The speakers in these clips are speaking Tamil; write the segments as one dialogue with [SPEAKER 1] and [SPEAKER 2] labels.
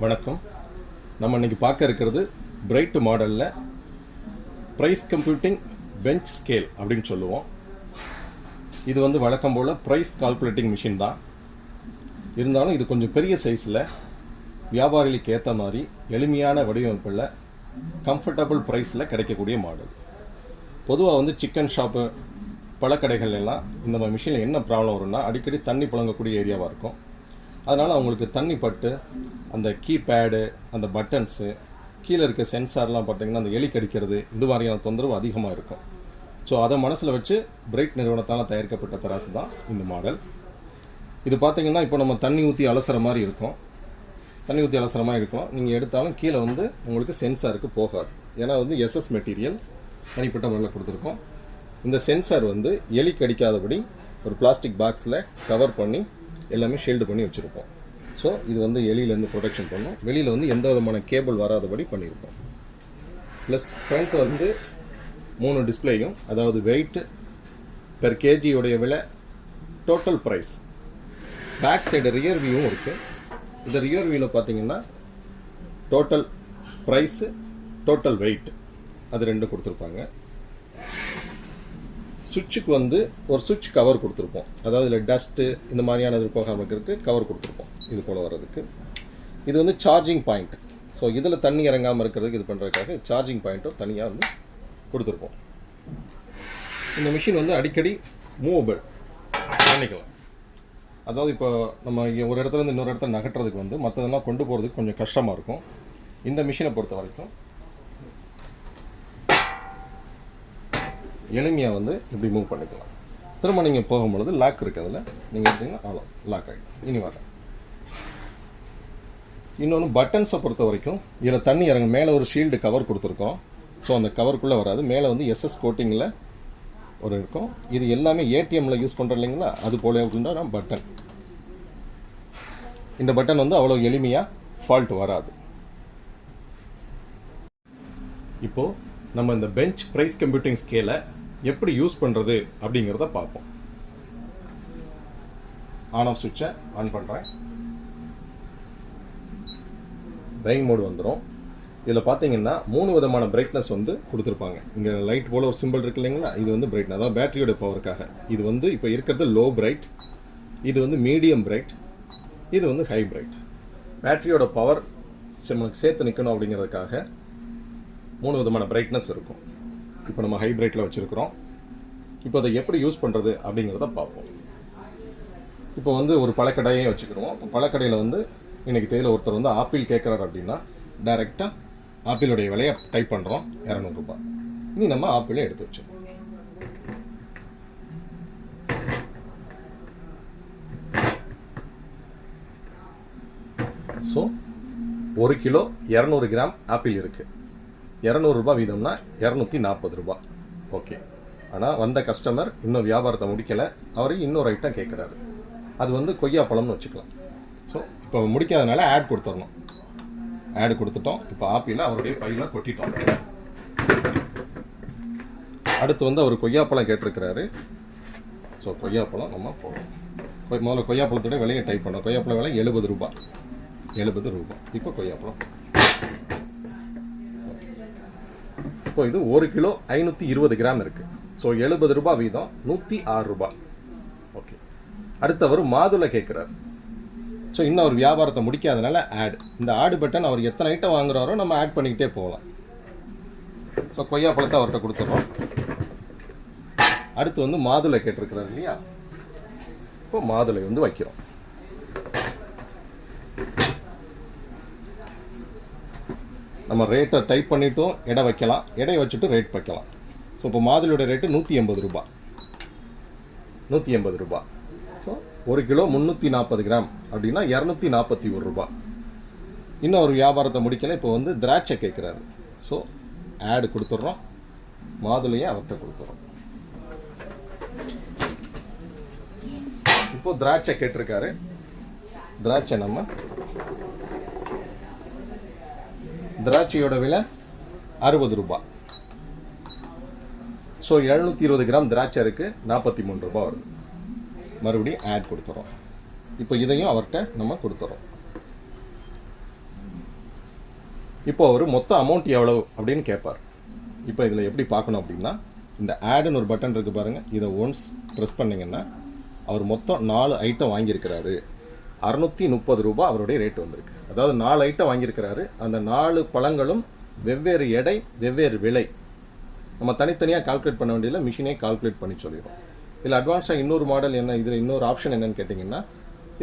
[SPEAKER 1] வணக்கம். நம்ம இன்னைக்கு பார்க்க இருக்கிறது பிரைட் மாடலில் ப்ரைஸ் கம்ப்யூட்டிங் பெஞ்ச் ஸ்கேல் அப்படின்னு சொல்லுவோம். இது வந்து வழக்கம் போல் ப்ரைஸ் கால்குலேட்டிங் மிஷின் தான். இருந்தாலும் இது கொஞ்சம் பெரிய சைஸில் வியாபாரிகளுக்கு ஏற்ற மாதிரி எளிமையான வடிவமைப்பில் கம்ஃபர்டபுள் ப்ரைஸில் கிடைக்கக்கூடிய மாடல். பொதுவாக வந்து சிக்கன் ஷாப்பு, பழக்கடைகள் எல்லாம் இந்த மாதிரி மிஷினில் என்ன ப்ராப்ளம் வரும்னா, அடிக்கடி தண்ணி புழங்கக்கூடிய ஏரியாவாக இருக்கும். அதனால் அவங்களுக்கு தண்ணி பட்டு அந்த கீபேடு, அந்த பட்டன்ஸு, கீழே இருக்க சென்சார்லாம் பார்த்திங்கன்னா அந்த எலி கடிக்கிறது, இந்த மாதிரியான தொந்தரவு அதிகமாக இருக்கும். ஸோ அதை மனசில் வச்சு பிரைட் நிறுவனத்தால் தயாரிக்கப்பட்ட தராசு தான் இந்த மாடல். இது பார்த்திங்கன்னா இப்போ நம்ம தண்ணி ஊற்றி அலசுகிற மாதிரி இருக்கும். நீங்கள் எடுத்தாலும் கீழே வந்து உங்களுக்கு சென்சாருக்கு போகாது. ஏன்னா வந்து எஸ்எஸ் மெட்டீரியல் தனிப்பட்ட முறையில் கொடுத்துருக்கோம். இந்த சென்சார் வந்து எலி கடிக்காதபடி ஒரு பிளாஸ்டிக் பாக்ஸில் கவர் பண்ணி எல்லாமே ஷீல்டு பண்ணி வச்சுருப்போம். ஸோ இது வந்து எலியிலேருந்து ப்ரொடெக்ஷன் பண்ணும். வெளியில் வந்து எந்த விதமான கேபிள் வராதபடி பண்ணியிருக்கோம். ப்ளஸ் ஃப்ரண்ட் வந்து 3 டிஸ்பிளேயும், அதாவது வெயிட் பெர் கேஜியோடைய விலை, total price, back side rear வியூவும் இருக்குது. இந்த ரியர் வியூவில் பார்த்தீங்கன்னா டோட்டல் ப்ரைஸு, டோட்டல் வெயிட், அது 2 கொடுத்துருப்பாங்க. சுவிட்சுக்கு வந்து ஒரு சுவிட்ச் கவர் கொடுத்துருப்போம். அதாவது இதில் டஸ்ட்டு இந்த மாதிரியான இது போகாமல் இருக்கிறதுக்கு கவர் கொடுத்துருப்போம், இது போல் வர்றதுக்கு. இது வந்து சார்ஜிங் பாயிண்ட். ஸோ இதில் தண்ணி இறங்காமல் இருக்கிறதுக்கு இது பண்ணுறதுக்காக சார்ஜிங் பாயிண்ட்டும் தனியாக வந்து கொடுத்துருப்போம். இந்த மிஷின் வந்து அடிக்கடி மூவபிள் பண்ணிக்கலாம். அதாவது இப்போ நம்ம ஒரு இடத்துலேருந்து இன்னொரு இடத்துல நகட்டுறதுக்கு வந்து மற்றதெல்லாம் கொண்டு போகிறதுக்கு கொஞ்சம் கஷ்டமாக இருக்கும். இந்த மிஷினை பொறுத்த வரைக்கும் எளிமையாக வந்து இப்படி மூவ் பண்ணிக்கலாம். திரும்ப நீங்கள் போகும்பொழுது லாக் இருக்குது, அதில் நீங்கள் எடுத்தீங்கன்னா அவ்வளோ லாக் ஆகிடும். இனி வர இன்னொன்று பட்டன்ஸை பொறுத்த வரைக்கும் இதில் தண்ணி இறங்க மேலே ஒரு ஷீல்டு கவர் கொடுத்துருக்கோம். ஸோ அந்த கவருக்குள்ளே வராது. மேலே வந்து எஸ்எஸ் கோட்டிங்கில் ஒரு இருக்கும். இது எல்லாமே ஏடிஎம்மில் யூஸ் பண்ணுறோம் இல்லைங்களா, அது போல உண்டான பட்டன். இந்த பட்டன் வந்து அவ்வளோ எளிமையாக ஃபால்ட் வராது. இப்போது நம்ம இந்த பெஞ்ச் ப்ரைஸ் கம்ப்யூட்டிங் ஸ்கேலை எப்படி யூஸ் பண்ணுறது அப்படிங்கிறத பார்ப்போம். ஆன் ஆஃப் சுவிட்சை ஆன் பண்ணுறேன். பிரைட் மோடு வந்துடும். இதில் பார்த்தீங்கன்னா 3 விதமான பிரைட்னஸ் வந்து கொடுத்துருப்பாங்க. இங்கே லைட் போல் ஒரு சிம்பிள் இருக்கு இல்லைங்களா, இது வந்து பிரைட்னஸ், அதாவது பேட்டரியோட பவருக்காக. இது வந்து இப்போ இருக்கிறது லோ பிரைட், இது வந்து மீடியம் பிரைட், இது வந்து ஹை பிரைட். பேட்டரியோட பவர் நமக்கு சேர்த்து நிற்கணும் அப்படிங்கிறதுக்காக 3 விதமான பிரைட்னஸ் இருக்கும். இப்போ நம்ம ஹை பிரைட்டில் வச்சுருக்கிறோம். இப்போ அதை எப்படி யூஸ் பண்ணுறது அப்படிங்கிறத பார்ப்போம். இப்போ வந்து ஒரு பழக்கடையே வச்சுக்கிறோம். இப்போ பழக்கடையில் வந்து இன்றைக்கி தேதியில் ஒருத்தர் வந்து ஆப்பிள் கேட்குறாரு அப்படின்னா டைரெக்டாக ஆப்பிளுடைய விலையை டைப் பண்ணுறோம், 200 ரூபாய். இனி நம்ம ஆப்பிளை எடுத்து வச்சுருக்கோம். ஸோ 1 கிலோ 200 கிராம் ஆப்பிள் இருக்குது. 200 ரூபாய் வீதம்னா 240 ரூபாய். ஓகே. ஆனால் வந்த கஸ்டமர் இன்னும் வியாபாரத்தை முடிக்கலை, அவர் இன்னொரு ஐட்டம் கேட்குறாரு. அது வந்து கொய்யாப்பழம்னு வச்சுக்கலாம். ஸோ இப்போ முடிக்காதனால ஆட் கொடுத்துடணும். ஆட் கொடுத்துட்டோம். இப்போ ஆப்பிளை அவருடைய பையில் கொட்டிட்டோம். அடுத்து வந்து அவர் கொய்யாப்பழம் கேட்டிருக்கிறாரு. ஸோ கொய்யாப்பழம் நம்ம போடுறோம். முதல்ல கொய்யாப்பழத்தோட விலையை டைப் பண்ணோம். கொய்யாப்பழம் விலை 70 ரூபாய். 70 ரூபாய். இப்போ கொய்யாப்பழம். இப்போ இது 1 கிலோ 520 கிராம் இருக்குது. ஸோ 70 ரூபாய் வீதம் 106 ரூபாய். ஓகே. அடுத்தவர் மாதுளை கேட்குறாரு. ஸோ இன்னும் அவர் வியாபாரத்தை முடிக்காதனால ஆட். இந்த ஆடு பட்டன் அவர் எத்தனை ஐட்டம் வாங்குறாரோ நம்ம ஆட் பண்ணிக்கிட்டே போகலாம். ஸோ கொய்யாப்பழத்தை அவர்கிட்ட கொடுத்துட்றோம். அடுத்து வந்து மாதுளை கேட்டிருக்கிறார் இல்லையா, இப்போ மாதுளை வந்து வைக்கிறோம். நம்ம ரேட்டை டைப் பண்ணிவிட்டும் எடை வைக்கலாம், எடை வச்சுட்டு ரேட் வைக்கலாம். ஸோ இப்போ மாதுளையோட ரேட்டு 180 ரூபாய். 180 ரூபாய். ஸோ 1 கிலோ 340 கிராம் அப்படின்னா 241 ரூபாய். இன்னும் ஒரு வியாபாரத்தை முடிக்கல. இப்போ வந்து திராட்சை கேட்குறாரு. ஸோ ஆடு கொடுத்துட்றோம், மாதுளையை அவர்கிட்ட கொடுத்துட்றோம். இப்போ திராட்சை கேட்டிருக்காரு. திராட்சை நம்ம திராட்சையோட விலை 60 ரூபாய். ஸோ 720 கிராம் திராட்சை இருக்குது, 43 ரூபாய் வருது. மறுபடியும் ஆட் கொடுத்துறோம். இப்போ இதையும் அவர்கிட்ட நம்ம கொடுத்துறோம். இப்போ அவர் மொத்த அமௌண்ட் எவ்வளவு அப்படின்னு கேட்பார். இப்போ இதில் எப்படி பார்க்கணும் அப்படின்னா, இந்த ஆடுன்னு ஒரு பட்டன் இருக்குது பாருங்கள், இதை ஒன்ஸ் ப்ரெஸ் பண்ணிங்கன்னா அவர் மொத்தம் 4 ஐட்டம் வாங்கியிருக்கிறாரு. 630 ரூபா அவருடைய ரேட் வந்திருக்கு. அதாவது 4 ஐட்டம் வாங்கியிருக்கிறாரு. அந்த 4 பழங்களும் வெவ்வேறு எடை, வெவ்வேறு விலை. நம்ம தனித்தனியாக கால்குலேட் பண்ண வேண்டியதில்லை, மிஷினே கால்குலேட் பண்ணி சொல்லிடும். இதில் அட்வான்ஸாக இன்னொரு மாடல் என்ன, இதில் இன்னொரு ஆப்ஷன் என்னன்னு கேட்டிங்கன்னா,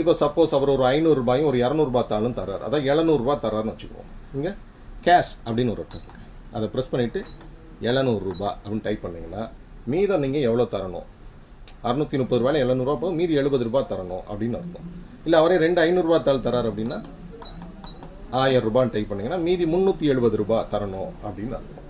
[SPEAKER 1] இப்போ சப்போஸ் அவர் ஒரு 500 ரூபாயும் ஒரு 200 ரூபா தாளும் தர்றாரு, அதாவது 700 ரூபா தர்றாருன்னு வச்சுக்குவோம். இங்கே கேஷ் அப்படின்னு ஒரு ஒருத்தர் இருக்கு, அதை ப்ரெஸ் பண்ணிவிட்டு 700 ரூபா அப்படின்னு டைப் பண்ணிங்கன்னா மீதம் நீங்கள் எவ்வளோ தரணும், 630 ரூபாயில் 700 ரூபா போகும், மீதி 70 ரூபா தரணும் அப்படின்னு அர்த்தம். இல்லை அவரே 2 500 ரூபா தாள் தராரு அப்படின்னா 1000 ரூபான்னு டைப் பண்ணிங்கன்னா மீதி 370 ரூபா தரணும் அப்படின்னு அர்த்தம்.